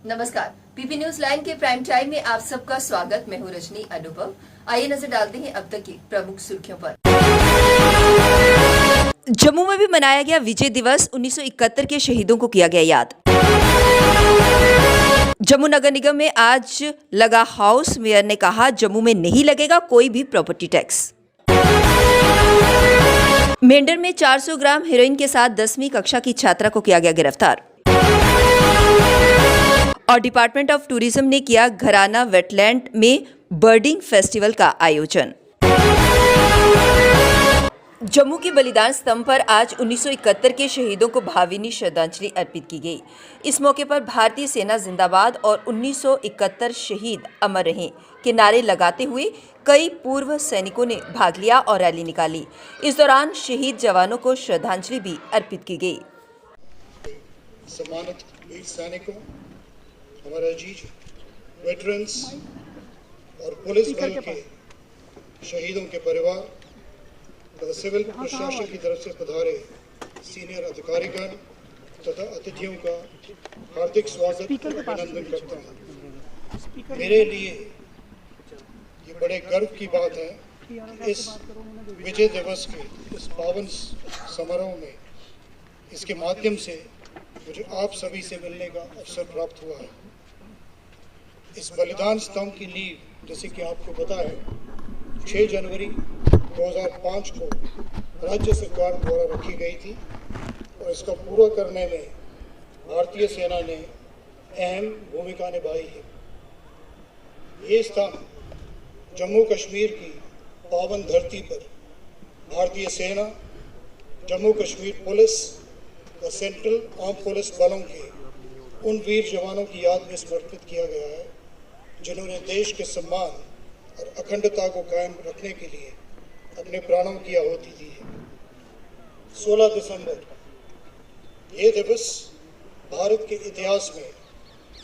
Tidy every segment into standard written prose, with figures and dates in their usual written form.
नमस्कार, PP news line के prime time में आप सबका स्वागत। मैं हूं रजनी अनुभव। आइए नजर डालते हैं अब तक की प्रमुख सुर्खियों पर। जम्मू में भी मनाया गया विजय दिवस। 1971 के शहीदों को किया गया याद। जम्मू नगर निगम में आज लगा हाउस। मेयर ने कहा जम्मू में नहीं लगेगा कोई भी प्रॉपर्टी टैक्स। मेंढर में 400 ग्राम हेरोइन के साथ 10वीं कक्षा की छात्रा को किया गया गिरफ्तार। और डिपार्टमेंट ऑफ टूरिज्म ने किया घराना वेटलैंड में बर्डिंग फेस्टिवल का आयोजन। जम्मू के बलिदान स्तंभ पर आज 1971 के शहीदों को भावभीनी श्रद्धांजलि अर्पित की गई। इस मौके पर भारतीय सेना जिंदाबाद और 1971 शहीद अमर रहें के नारे लगाते हुए कई पूर्व सैनिकों ने भाग लिया और रैली निकाली। इस दौरान शहीद जवानों को श्रद्धांजलि भी अर्पित की गई। सम्मानित वीर सैनिकों, हमारे अजीज वेटरन्स और पुलिस बल के शहीदों के परिवार तथा सिविल प्रशासन की तरफ से पधारे सीनियर अधिकारीगण तथा अतिथियों का हार्दिक स्वागत और अभिनंदन करता हूँ। मेरे लिए ये बड़े गर्व की बात है कि इस विजय दिवस के इस पावन समारोह में इसके माध्यम से मुझे आप सभी से मिलने का अवसर प्राप्त हुआ है। इस बलिदान स्तंभ की नींव, जैसे कि आपको पता है, 6 जनवरी 2005 को राज्य सरकार द्वारा रखी गई थी और इसका पूरा करने में भारतीय सेना ने अहम भूमिका निभाई है। ये स्थान जम्मू कश्मीर की पावन धरती पर भारतीय सेना, जम्मू कश्मीर पुलिस व सेंट्रल आर्म पुलिस बलों के उन वीर जवानों की याद में समर्पित किया गया है जिन्होंने देश के सम्मान और अखंडता को कायम रखने के लिए अपने प्राणों की आहुति दी है। 16 दिसंबर ये दिवस भारत के इतिहास में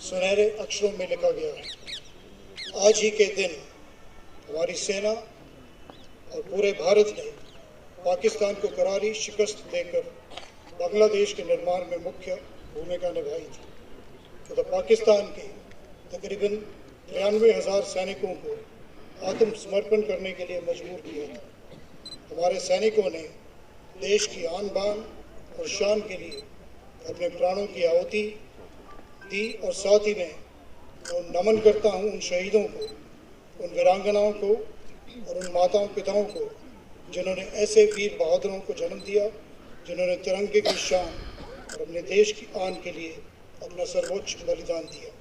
सुनहरे अक्षरों में लिखा गया है। आज ही के दिन हमारी सेना और पूरे भारत ने पाकिस्तान को करारी शिकस्त देकर बांग्लादेश के निर्माण में मुख्य भूमिका निभाई थी तथा पाकिस्तान के तकरीबन 93,000 सैनिकों को आत्मसमर्पण करने के लिए मजबूर किया था। हमारे सैनिकों ने देश की आन बान और शान के लिए अपने प्राणों की आहुति दी और साथ ही मैं नमन करता हूं उन शहीदों को, उन वीरांगनाओं को और उन माताओं पिताओं को जिन्होंने ऐसे वीर बहादुरों को जन्म दिया, जिन्होंने तिरंगे की शान और अपने देश की आन के लिए अपना सर्वोच्च बलिदान दिया।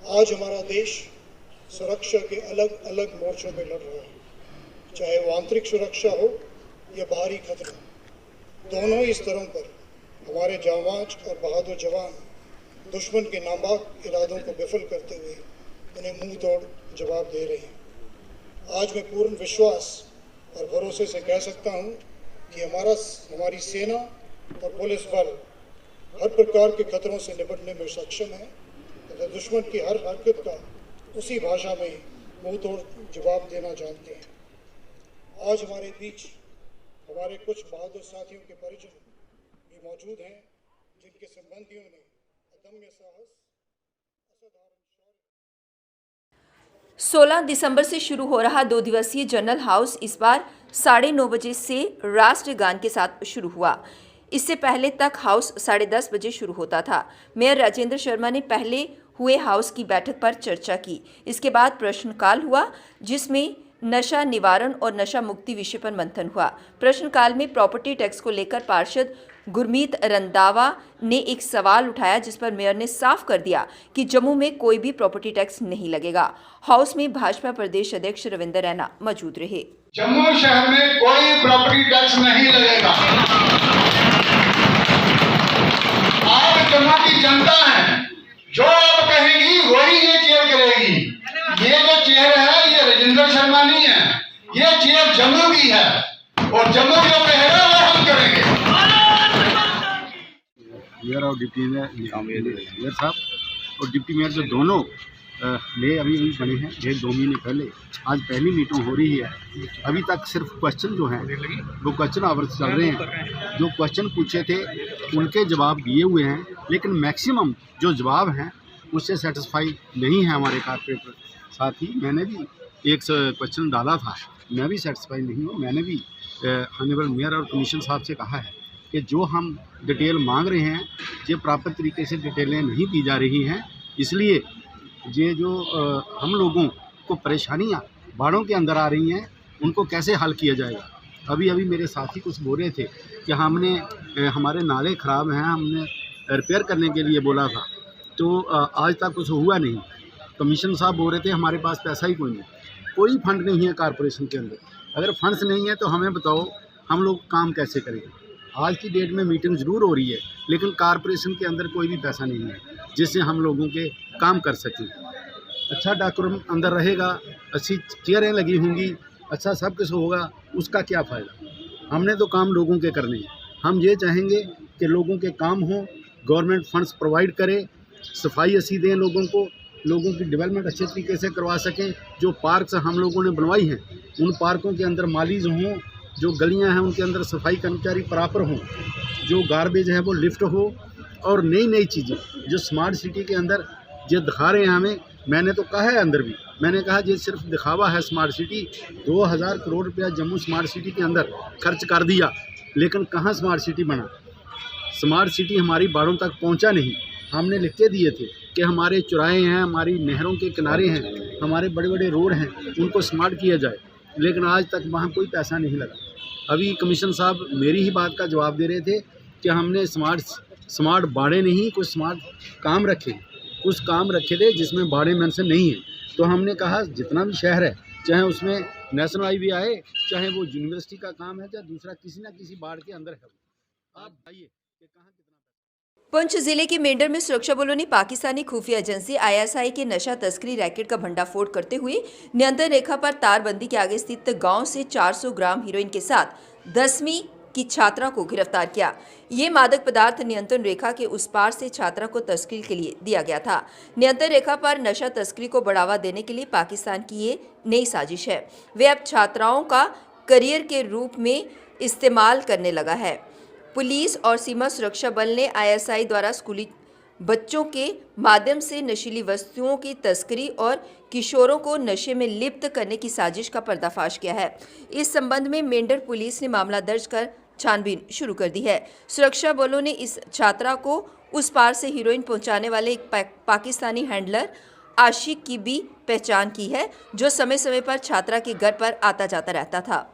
आज हमारा देश सुरक्षा के अलग अलग मोर्चों में लड़ रहा है, चाहे वो आंतरिक सुरक्षा हो या बाहरी खतरा। दोनों ही स्तरों पर हमारे जांबाज और बहादुर जवान दुश्मन के नापाक इरादों को विफल करते हुए उन्हें मुंह तोड़ जवाब दे रहे हैं। आज मैं पूर्ण विश्वास और भरोसे से कह सकता हूं कि हमारी सेना और पुलिस बल हर प्रकार के खतरों से निपटने में सक्षम है तथा दुश्मन की हर हरकत का उसी भाषा में मुंह तोड़ जवाब देना जानते हैं। आज हमारे बीच हमारे कुछ बहादुर साथियों के परिजन भी मौजूद हैं जिनके संबंधियों ने अदम्य साहस, असाधारण शौर्य। 16 दिसंबर से शुरू हो रहा 2 दिवसीय जनरल हाउस इस बार 9:30 बजे से राष्ट्रगान के साथ शुरू हुआ। इससे पहले तक हाउस 10:30 बजे शुरू होता था। मेयर राजेंद्र शर्मा ने पहले हुए हाउस की बैठक पर चर्चा की। इसके बाद प्रश्नकाल हुआ जिसमें नशा निवारण और नशा मुक्ति विषय पर मंथन हुआ। प्रश्नकाल में प्रॉपर्टी टैक्स को लेकर पार्षद गुरमीत रंधावा ने एक सवाल उठाया जिस पर मेयर ने साफ कर दिया कि जम्मू में कोई भी प्रॉपर्टी टैक्स नहीं लगेगा। हाउस में भाजपा प्रदेश अध्यक्ष रविंद्र रैना मौजूद रहे। जम्मू शहर में कोई प्रॉपर्टी टैक्स नहीं लगेगा। आप जम्मू की जनता है, जो आप कहेगी वही ये चेयर करेगी। ये जो चेयर है ये राजेंद्र शर्मा नहीं है, ये चेयर जम्मू की है और जम्मू जो कहेगा वो हम करेंगे। मेयर और डिप्टी मेयर साहब और डिप्टी मेयर जो दोनों नए अभी बने हैं, 1-2 महीने पहले आज पहली मीटिंग हो रही है। अभी तक सिर्फ क्वेश्चन जो हैं वो क्वेश्चन आवर्स चल रहे हैं। जो क्वेश्चन पूछे थे उनके जवाब दिए हुए हैं, लेकिन मैक्सिमम जो जवाब हैं उससे सेटिस्फाई नहीं है हमारे कारपोरेटर। साथ ही मैंने भी एक क्वेश्चन डाला था, मैं भी सेटिस्फाई नहीं हूँ। मैंने भी ऑनरेबल मेयर और कमीशन साहब से कहा है कि जो हम डिटेल मांग रहे हैं ये प्रॉपर तरीके से डिटेलें नहीं दी जा रही हैं, इसलिए ये जो हम लोगों को परेशानियाँ बाड़ों के अंदर आ रही हैं उनको कैसे हल किया जाएगा। अभी मेरे साथी कुछ बोल रहे थे कि हमने हमारे नाले ख़राब हैं, हमने रिपेयर करने के लिए बोला था, तो आज तक कुछ हुआ नहीं। कमीशन साहब बोल रहे थे हमारे पास पैसा ही कोई नहीं, कोई फंड नहीं है कारपोरेशन के अंदर। अगर फंड्स नहीं है तो हमें बताओ हम लोग काम कैसे करेंगे। आज की डेट में मीटिंग ज़रूर हो रही है लेकिन कारपोरेशन के अंदर कोई भी पैसा नहीं है जिससे हम लोगों के काम कर सकें। अच्छा डेकोरम अंदर रहेगा, अच्छी चेयरें लगी होंगी, अच्छा सब कुछ होगा, उसका क्या फ़ायदा। हमने तो काम लोगों के करने हैं। हम ये चाहेंगे कि लोगों के काम हों, गवर्नमेंट फंड्स प्रोवाइड करे, सफाई अच्छी दें लोगों को, लोगों की डेवलपमेंट अच्छे तरीके से करवा सकें। जो पार्क्स हम लोगों ने बनवाई हैं उन पार्कों के अंदर मालीज हों, जो गलियां हैं उनके अंदर सफाई कर्मचारी प्रॉपर हों, जो गार्बेज है वो लिफ्ट हो, और नई चीज़ें जो स्मार्ट सिटी के अंदर ये दिखा रहे हैं हमें। मैंने तो कहा है अंदर भी, मैंने कहा ये सिर्फ दिखावा है स्मार्ट सिटी। 2000 करोड़ रुपया जम्मू स्मार्ट सिटी के अंदर खर्च कर दिया लेकिन कहाँ स्मार्ट सिटी बना। स्मार्ट सिटी हमारी बाड़ों तक पहुंचा नहीं। हमने लिख के दिए थे कि हमारे चौराहे हैं, हमारी नहरों के किनारे हैं, हमारे बड़े बड़े रोड हैं, उनको स्मार्ट किया जाए, लेकिन आज तक वहाँ कोई पैसा नहीं लगा। अभी कमीशन साहब मेरी ही बात का जवाब दे रहे थे कि हमने स्मार्ट बाड़े नहीं, कुछ स्मार्ट काम रखे, कुछ काम रखे थे जिसमें बाड़े मेंशन नहीं है। तो हमने कहा जितना भी शहर है, चाहे उसमें नेशनल हाईवे आए, चाहे वो यूनिवर्सिटी का काम है, चाहे दूसरा किसी ना किसी बाड़ के अंदर है, आप बताइए कि कहाँ कितना। पुंछ जिले के मेंढर में सुरक्षा बलों ने पाकिस्तानी खुफिया एजेंसी आईएसआई के नशा तस्करी रैकेट का भंडाफोड़ करते हुए नियंत्रण रेखा पर तारबंदी के आगे स्थित गांव से 400 ग्राम हीरोइन के साथ 10वीं की छात्रा को गिरफ्तार किया। ये मादक पदार्थ नियंत्रण रेखा के उस पार से छात्रा को तस्करी के लिए दिया गया था। नियंत्रण रेखा पर नशा तस्करी को बढ़ावा देने के लिए पाकिस्तान की ये नई साजिश है। वे अब छात्राओं का करियर के रूप में इस्तेमाल करने लगा है। पुलिस और सीमा सुरक्षा बल ने आईएसआई द्वारा स्कूली बच्चों के माध्यम से नशीली वस्तुओं की तस्करी और किशोरों को नशे में लिप्त करने की साजिश का पर्दाफाश किया है। इस संबंध में मेंढर पुलिस ने मामला दर्ज कर छानबीन शुरू कर दी है। सुरक्षा बलों ने इस छात्रा को उस पार से हीरोइन पहुंचाने वाले एक पाकिस्तानी हैंडलर आशिक की भी पहचान की है, जो समय समय पर छात्रा के घर पर आता जाता रहता था।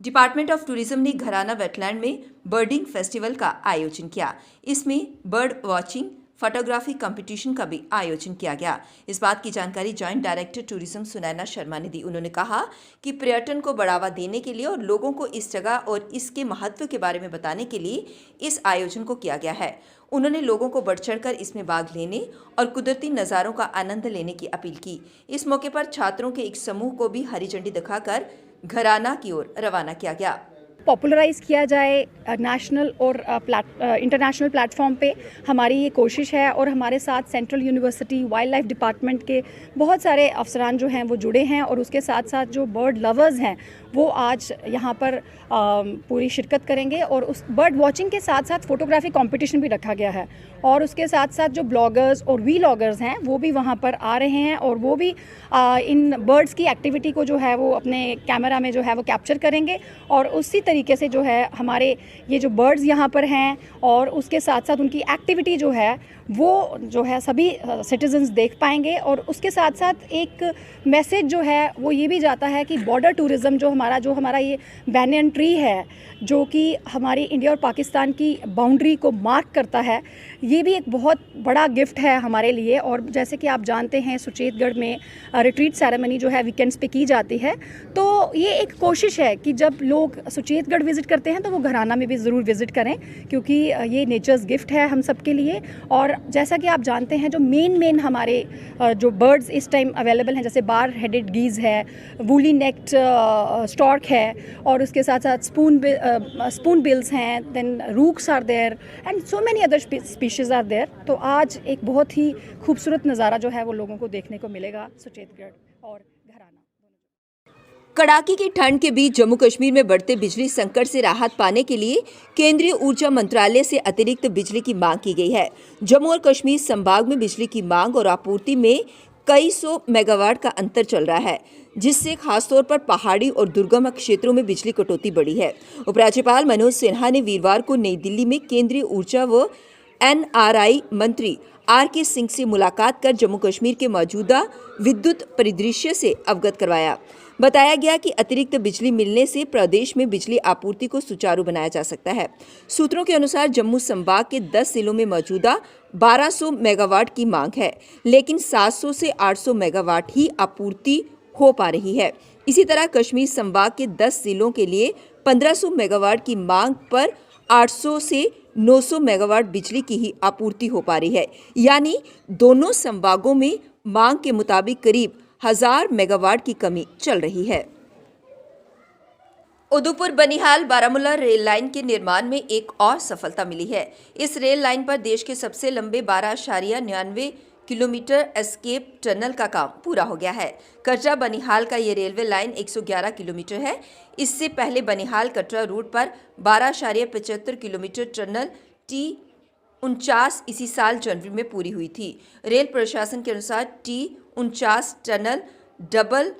डिपार्टमेंट ऑफ टूरिज्म ने घराना वेटलैंड में बर्डिंग फेस्टिवल का आयोजन किया। इसमें बर्ड वॉचिंग, फोटोग्राफी कंपटीशन का भी आयोजन किया गया। इस बात की जानकारी joint director tourism Sunaina Sharma ने दी। उन्होंने कहा कि पर्यटन को बढ़ावा देने के लिए और लोगों को इस जगह और इसके महत्व के बारे में बताने के लिए इस आयोजन को किया गया है। उन्होंने लोगों को बढ़ चढ़कर इसमें भाग लेने और कुदरती नज़ारों का आनंद लेने की अपील की। इस मौके पर छात्रों के एक समूह को भी हरी झंडी दिखाकर घराना की ओर रवाना किया गया। पॉपुलराइज़ किया जाए नेशनल और इंटरनेशनल प्लेटफॉर्म पे, हमारी ये कोशिश है। और हमारे साथ central university wild life department के बहुत सारे अफसरान जो हैं वो जुड़े हैं, और उसके साथ साथ जो बर्ड लवर्स हैं वो आज यहाँ पर पूरी शिरकत करेंगे। और उस बर्ड वॉचिंग के साथ साथ फ़ोटोग्राफी कंपटीशन भी रखा गया है, और उसके साथ साथ जो ब्लॉगर्स और वीलॉगर्स हैं वो भी वहाँ पर आ रहे हैं, और वो भी इन बर्ड्स की एक्टिविटी को जो है वो अपने कैमरा में जो है वो कैप्चर करेंगे। और उसी तरीके से जो है हमारे ये जो बर्ड्स यहाँ पर हैं और उसके साथ साथ उनकी एक्टिविटी जो है वो जो है सभी सिटीजन्स देख पाएंगे। और उसके साथ साथ एक मैसेज जो है वो ये भी जाता है कि बॉर्डर टूरिज़्म जो हमारा ये बैनियन ट्री है, जो कि हमारी इंडिया और पाकिस्तान की बाउंड्री को मार्क करता है, ये भी एक बहुत बड़ा गिफ्ट है हमारे लिए। और जैसे कि आप जानते हैं सुचेतगढ़ में रिट्रीट सेरेमनी जो है वीकेंड्स पे की जाती है, तो ये एक कोशिश है कि जब लोग सुचेतगढ़ विज़िट करते हैं तो वो घराना में भी ज़रूर विज़िट करें, क्योंकि ये नेचर्स गिफ्ट है हम सब के लिए। और जैसा कि आप जानते हैं जो मेन हमारे जो बर्ड्स इस टाइम अवेलेबल हैं, जैसे बार हेडेड गीज़ है, वूली नेक्ड स्टॉर्क है, और उसके साथ साथ स्पून बिल्स हैं, then rooks are there and so many other species are there. तो आज एक बहुत ही खूबसूरत नज़ारा जो है वो लोगों को देखने को मिलेगा सुचेतगढ़ और घराना। कड़ाके की ठंड के बीच जम्मू कश्मीर में बढ़ते बिजली संकट से राहत पाने के लिए केंद्रीय ऊर्जा मंत्रालय से अतिरिक्त बिजली की मांग की गई है। जम्मू और कश्मीर संभाग में बिजली की मांग और आपूर्ति में कई सौ मेगावाट का अंतर चल रहा है, जिससे खासतौर पर पहाड़ी और दुर्गम क्षेत्रों में बिजली कटौती बढ़ी है। उपराज्यपाल मनोज सिन्हा ने वीरवार को नई दिल्ली में केंद्रीय ऊर्जा व NRI मंत्री RK सिंह से मुलाकात कर जम्मू कश्मीर के मौजूदा विद्युत परिदृश्य से अवगत करवाया। बताया गया कि अतिरिक्त बिजली मिलने से प्रदेश में बिजली आपूर्ति को सुचारू बनाया जा सकता है। सूत्रों के अनुसार जम्मू संभाग के 10 जिलों में मौजूदा 1200 मेगावाट की मांग है, लेकिन 700 से 800 मेगावाट ही आपूर्ति हो पा रही है। इसी तरह कश्मीर संभाग के 10 जिलों के लिए 1500 मेगावाट की मांग पर 800 से 900 मेगावाट बिजली की ही आपूर्ति हो पा रही है, यानी दोनों संभागों में मांग के मुताबिक करीब 1000 मेगावाट की कमी चल रही है। उदयपुर बनिहाल बारामूला रेल लाइन के निर्माण में एक और सफलता मिली है। इस रेल लाइन पर देश के सबसे लंबे 12.99 किलोमीटर एस्केप टनल का काम पूरा हो गया है। कटरा बनिहाल का ये रेलवे लाइन 111 किलोमीटर है। इससे पहले बनिहाल कटरा रूट पर 12.75 किलोमीटर टनल T49 इसी साल जनवरी में पूरी हुई थी। रेल प्रशासन के अनुसार T49 टनल डबल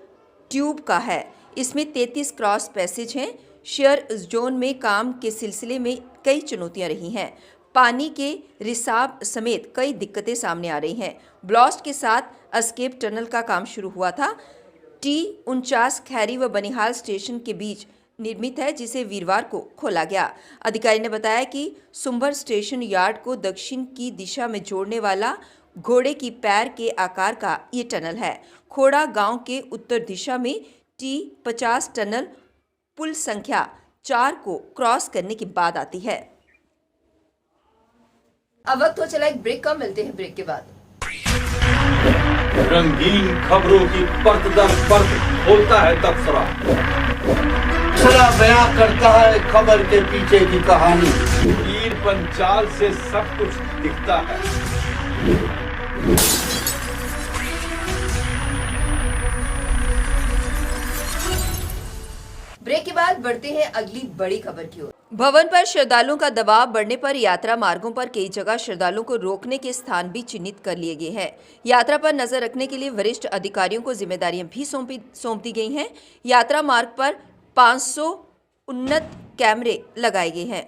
ट्यूब का है। इसमें 33 क्रॉस पैसेज हैं। शेयर जोन में काम के सिलसिले में कई चुनौतियां रही हैं। पानी के रिसाव समेत कई दिक्कतें सामने आ रही हैं। ब्लास्ट के साथ एस्केप टनल का काम शुरू हुआ था। T49 खैरी व बनिहाल स्टेशन के बीच निर्मित है, जिसे वीरवार को खोला गया। अधिकारी ने बताया कि सुंबर स्टेशन यार्ड को दक्षिण की दिशा में जोड़ने वाला घोड़े की पैर के आकार का ये टनल है। खोड़ा गांव के उत्तर दिशा में T50 टनल पुल संख्या 4 को क्रॉस करने के बाद आती है। अब वक्त हो चला एक ब्रेक का, मिलते हैं ब्रेक के बाद। रंगीन खबरों की परत दर परत होता है तबसरा। तबसरा बयां करता है खबर के पीछे की कहानी। तीर पंचाल से सब कुछ दिखता है। ब्रेक के बाद बढ़ते हैं अगली बड़ी खबर की ओर। भवन पर श्रद्धालुओं का दबाव बढ़ने पर यात्रा मार्गों पर कई जगह श्रद्धालुओं को रोकने के स्थान भी चिन्हित कर लिए गए हैं। यात्रा पर नजर रखने के लिए वरिष्ठ अधिकारियों को जिम्मेदारियां भी सौंप दी गई हैं। यात्रा मार्ग पर 500 उन्नत कैमरे लगाए गए हैं।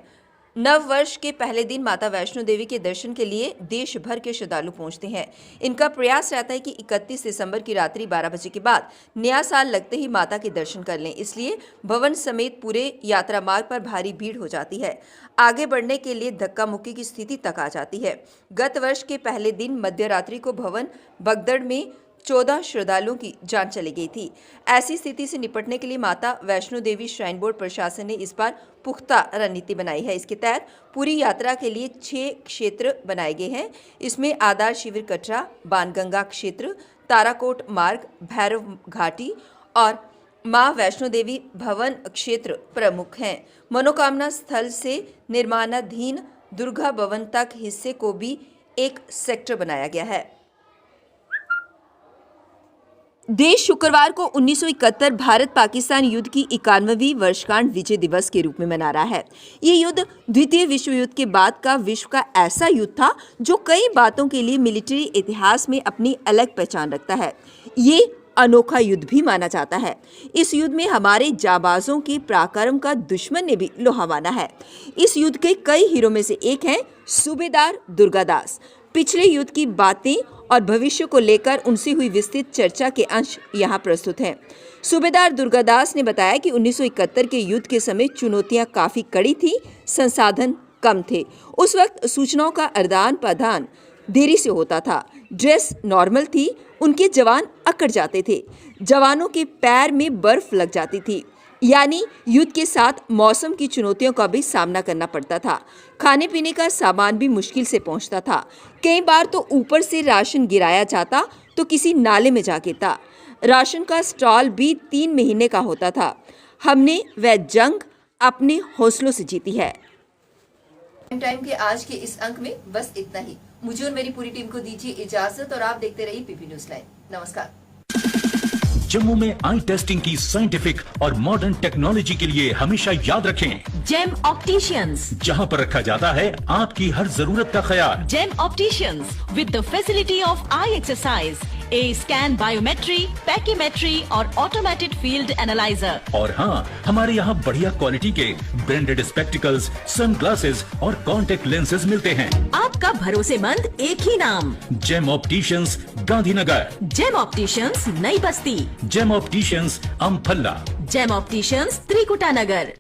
नव वर्ष के पहले दिन माता वैष्णो देवी के दर्शन के लिए देश भर के श्रद्धालु पहुंचते हैं। इनका प्रयास रहता है कि 31 दिसंबर की रात्रि 12 बजे के बाद नया साल लगते ही माता के दर्शन कर लें। इसलिए भवन समेत पूरे यात्रा मार्ग पर भारी भीड़ हो जाती है। आगे बढ़ने के लिए धक्का मुक्की की स्थिति तक आ जाती है। गत वर्ष के पहले दिन मध्य रात्रि को भवन बगदड़ में 14 श्रद्धालुओं की जान चली गई थी। ऐसी स्थिति से निपटने के लिए माता वैष्णो देवी श्राइन बोर्ड प्रशासन ने इस बार पुख्ता रणनीति बनाई है। इसके तहत पूरी यात्रा के लिए 6 क्षेत्र बनाए गए हैं। इसमें आधार शिविर कटरा, बाणगंगा क्षेत्र, ताराकोट मार्ग, भैरव घाटी और मां वैष्णो देवी भवन क्षेत्र प्रमुख हैं। मनोकामना स्थल से निर्माणाधीन दुर्गा भवन तक हिस्से को भी एक सेक्टर बनाया गया है। देश शुक्रवार को 1971 भारत पाकिस्तान युद्ध की 91वीं वर्षगांठ विजय दिवस के रूप में मना रहा है। ये युद्ध द्वितीय विश्व युद्ध के बाद का विश्व का ऐसा युद्ध था जो कई बातों के लिए मिलिट्री इतिहास में अपनी अलग पहचान रखता है। ये अनोखा युद्ध भी माना जाता है। इस युद्ध में हमारे जाबाजों के पराक्रम का दुश्मन ने भी लोहा माना है। इस युद्ध के कई हीरो में से एक हैं सूबेदार दुर्गादास। पिछले युद्ध की बातें और भविष्य को लेकर उनसे हुई विस्तृत चर्चा के अंश यहाँ प्रस्तुत हैं। सूबेदार दुर्गादास ने बताया कि 1971 के युद्ध के समय चुनौतियां काफी कड़ी थी, संसाधन कम थे। उस वक्त सूचनाओं का आदान प्रदान देरी से होता था, ड्रेस नॉर्मल थी, उनके जवान अकड़ जाते थे, जवानों के पैर में बर्फ लग जाती थी, यानी युद्ध के साथ मौसम की चुनौतियों का भी सामना करना पड़ता था। खाने पीने का सामान भी मुश्किल से पहुंचता था। कई बार तो ऊपर से राशन गिराया जाता तो किसी नाले में जा गिरता। राशन का स्टॉल भी 3 महीने का होता था। हमने वह जंग अपने हौसलों से जीती है। टाइम के आज के इस अंक में बस इतना ही। मुझे और मेरी पूरी टीम को दीजिए इजाजत और आप देखते रहिए पीपी न्यूज़ लाइव। नमस्कार। जम्मू में आई टेस्टिंग की साइंटिफिक और मॉडर्न टेक्नोलॉजी के लिए हमेशा याद रखें जेम ऑप्टिशियंस, जहां पर रखा जाता है आपकी हर जरूरत का ख्याल। Gem opticians with the facility of eye exercise, A scan, biometry, pachymetry और ऑटोमेटेड फील्ड एनालाइजर। और हाँ, हमारे यहाँ बढ़िया क्वालिटी के ब्रांडेड स्पेक्टिकल्स, सनग्लासेस और कॉन्टेक्ट लेंसेज मिलते हैं। आपका भरोसेमंद एक ही नाम, Gem opticians, Gandhinagar. Gem opticians, Nai Basti. Gem opticians, Amphalla. Gem opticians, Trikuta नगर।